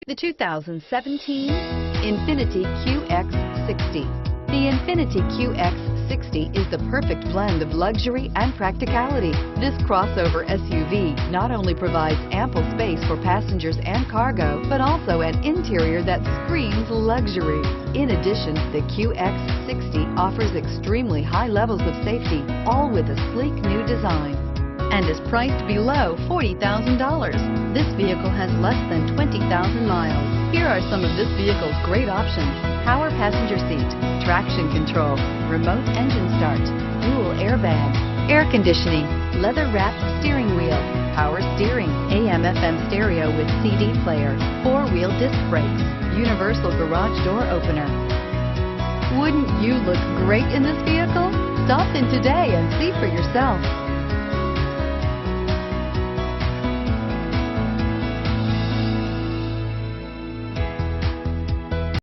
The 2017 INFINITI QX60. The INFINITI QX60 is the perfect blend of luxury and practicality. This crossover SUV not only provides ample space for passengers and cargo, but also an interior that screams luxury. In addition, the QX60 offers extremely high levels of safety, all with a sleek new design, and is priced below $40,000. This vehicle has less than 20,000 miles. Here are some of this vehicle's great options: power passenger seat, traction control, remote engine start, dual airbags, air conditioning, leather-wrapped steering wheel, power steering, AM/FM stereo with CD player, four-wheel disc brakes, universal garage door opener. Wouldn't you look great in this vehicle? Stop in today and see for yourself.